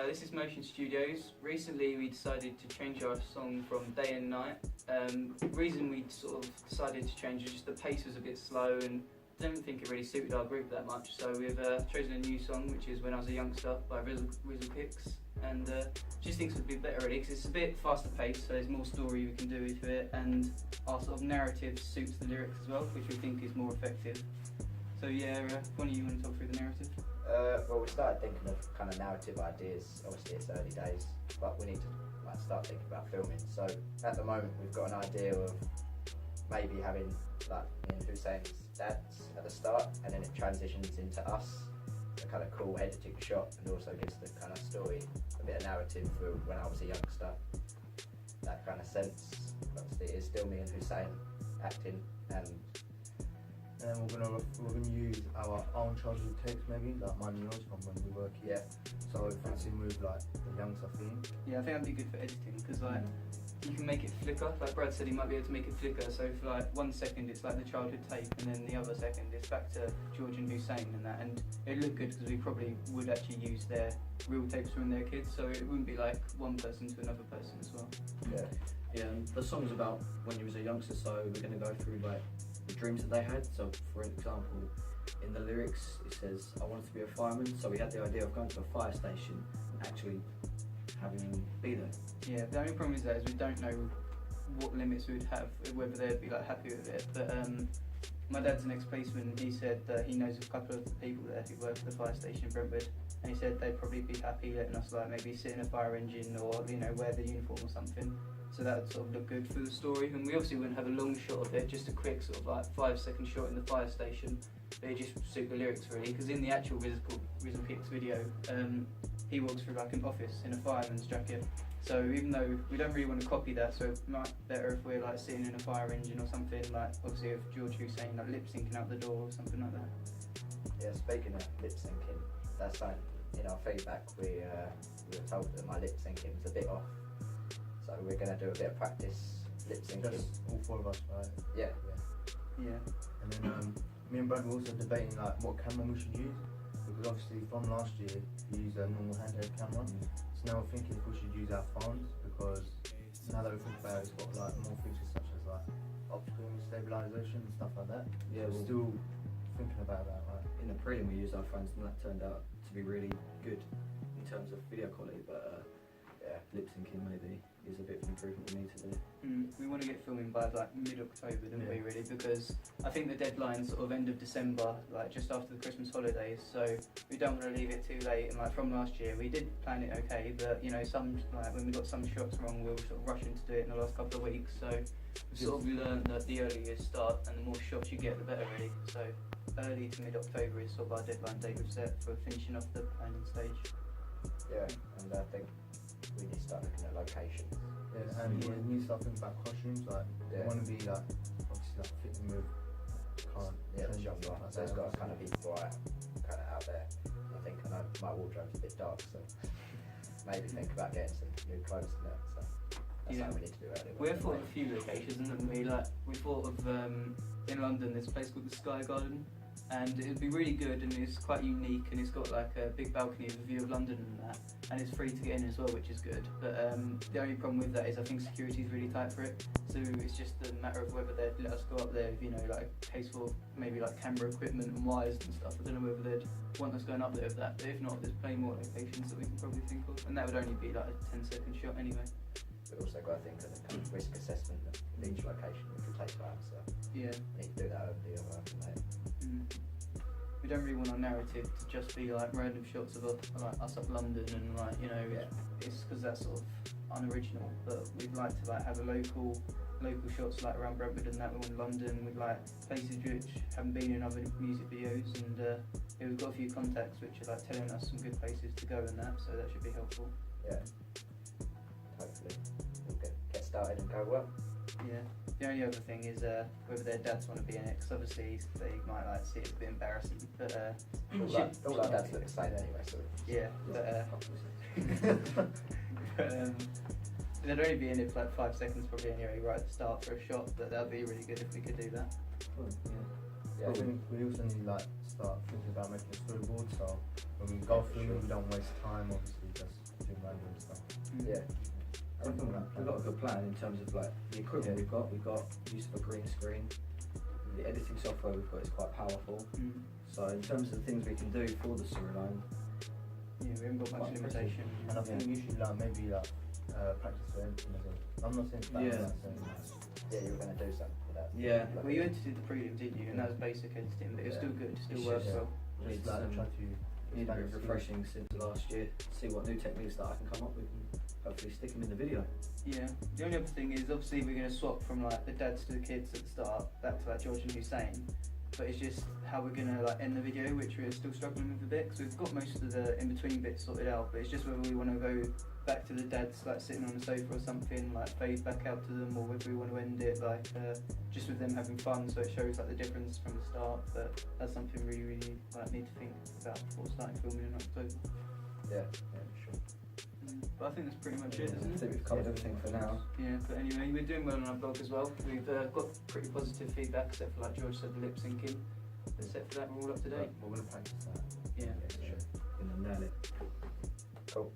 This is Motion Studios. Recently we decided to change our song from Day and Night. The reason we sort of decided to change is just the pace was a bit slow and I don't think it really suited our group that much. So we've chosen a new song, which is When I Was a Youngster by Rizzle Kicks. And just think it would be better really because it's a bit faster paced, so there's more story we can do with it, and our sort of narrative suits the lyrics as well, which we think is more effective. So yeah, one of you want to talk through the narrative? Well, we started thinking of kind of narrative ideas. Obviously, it's early days, but we need to start thinking about filming. So at the moment, we've got an idea of maybe having me and Hussein's dads at the start, and then it transitions into us. A kind of cool editing shot, and also gives the kind of story a bit of narrative for when I was a youngster. That kind of sense. Obviously, it's still me and Hussein acting, and we're gonna use our own childhood takes, maybe like mine and yours from when we were kids. Yeah. So it fits in with like the youngster theme. Yeah, I think that'd be good for editing because you can make it flicker. Like Brad said, he might be able to make it flicker. So for like 1 second, it's like the childhood tape, and then the other second, it's back to George and Hussein and that. And it'd look good because we probably would actually use their real tapes from their kids, so it wouldn't be like one person to another person as well. Yeah. Yeah, and the song's about when you was a youngster, so we're going to go through like the dreams that they had. So for example, in the lyrics it says, I wanted to be a fireman, so we had the idea of going to a fire station and actually having them be there. Yeah, the only problem is we don't know what limits we would have, whether they'd be like happy with it. But my dad's an ex-policeman. He said that he knows a couple of the people there who work at the fire station in Brentwood, and he said they'd probably be happy letting us like maybe sit in a fire engine or wear the uniform or something. So that would sort of look good for the story. And we obviously wouldn't have a long shot of it, just a quick sort of like 5-second shot in the fire station. But it just suit the lyrics really, because in the actual Rizzle Kicks video, he walks through like an office in a fireman's jacket. So even though we don't really want to copy that, so it might be better if we're like sitting in a fire engine or something, like obviously if George Hussein like lip syncing out the door or something like that. Yeah, speaking of lip syncing, that's something in our feedback we were told that my lip syncing was a bit off. So we're going to do a bit of practice lip syncing. Just all 4 of us, right? Yeah. Yeah. And then me and Brad were also debating like what camera we should use, because obviously from last year we used a normal handheld camera. So now we're thinking if we should use our phones, because now that we think about it, it's got like more features such as like optical image stabilization and stuff like that. Yeah, we're still thinking about that, right? In the prelim we used our phones and that turned out to be really good in terms of video quality, but yeah, lip syncing maybe is a bit of improvement we need to do. We want to get filming by like mid-October, don't we really? Because I think the deadline's sort of end of December, like just after the Christmas holidays, so we don't want to leave it too late. And like from last year, we did plan it okay, but some like when we got some shots wrong, we were sort of rushing to do it in the last couple of weeks. So we sort of learned that the earlier you start and the more shots you get, the better really. So early to mid-October is sort of our deadline date we've set for finishing off the planning stage. Yeah, and I think we need to start looking at locations. Yeah, and we need to start thinking about costumes. Like we want to be like obviously like fitting with current the trends, genre. like So it's that. got to kind of be bright, kind of out there. I think I know my wardrobe's a bit dark, so maybe think about getting some new clothes in there. So that's something we need to do early. We've thought of a few locations, haven't we? Like we thought of in London, there's a place called the Sky Garden, and it would be really good, and it's quite unique, and it's got like a big balcony with a view of London and that, and it's free to get in as well, which is good. But the only problem with that is I think security is really tight for it, so it's just a matter of whether they'd let us go up there, like a case for maybe like camera equipment and wires and stuff. I don't know whether they'd want us going up there with that, but if not, there's plenty more locations that we can probably think of, and that would only be like a 10-second shot anyway. We've also got to think of the kind of risk assessment of each location, which will take time, so Yeah. we need to do that over the other mate. We don't really want our narrative to just be like random shots of like us up London and like it's because that's sort of unoriginal. But we'd like to like have a local shots like around Brentwood and that one in London with like places which haven't been in other music videos, and we've got a few contacts which are like telling us some good places to go and that, so that should be helpful. Yeah. Hopefully we'll get started and go well. Yeah. The only other thing is whether their dads want to be in it, because obviously they might like see it a bit embarrassing. But all our dads look the same anyway, so yeah. But they'd only be in it for like 5 seconds probably anyway, right at the start for a shot. But that'd be really good if we could do that. yeah. I think we also need to like start thinking about making a storyboard, so when we go through it, we don't waste time obviously just Yeah. I think we've got a good plan in terms of like the equipment we've got. We've got use of a green screen. The editing software we've got is quite powerful. So in terms of the things we can do for the storyline, Yeah, we haven't got much Quite limitation. And I think you should like maybe like practice for anything as well. I'm not saying that. Yeah. I'm not saying that. Yeah, you were going to do something for that. Yeah. Well, you edited the prelim, didn't you? And that was basic editing, but it was Yeah. still good, still It's works just- well. needs Just like try to need a bit of expand your refreshing since last year. See what new techniques that I can come up with and hopefully stick them in the video. Yeah. The only other thing is obviously we're going to swap from like the dads to the kids at the start, back to like George and Hussein. But it's just how we're going to like end the video, which we're still struggling with a bit, because we've got most of the in-between bits sorted out, but it's just whether we want to go back to the dads like sitting on the sofa or something, like fade back out to them, or whether we want to end it like just with them having fun, so it shows like the difference from the start. But that's something we really like need to think about before starting filming in October. Yeah. Sure. But I think that's pretty much it, I isn't it? think we've covered everything for now. Yeah, but anyway, we're doing well on our blog as well. We've got pretty positive feedback, except for like George said, the lip syncing. But except for that, we're all up to date. We're gonna practice that. Yeah. Sure. You know, nail it. Cool.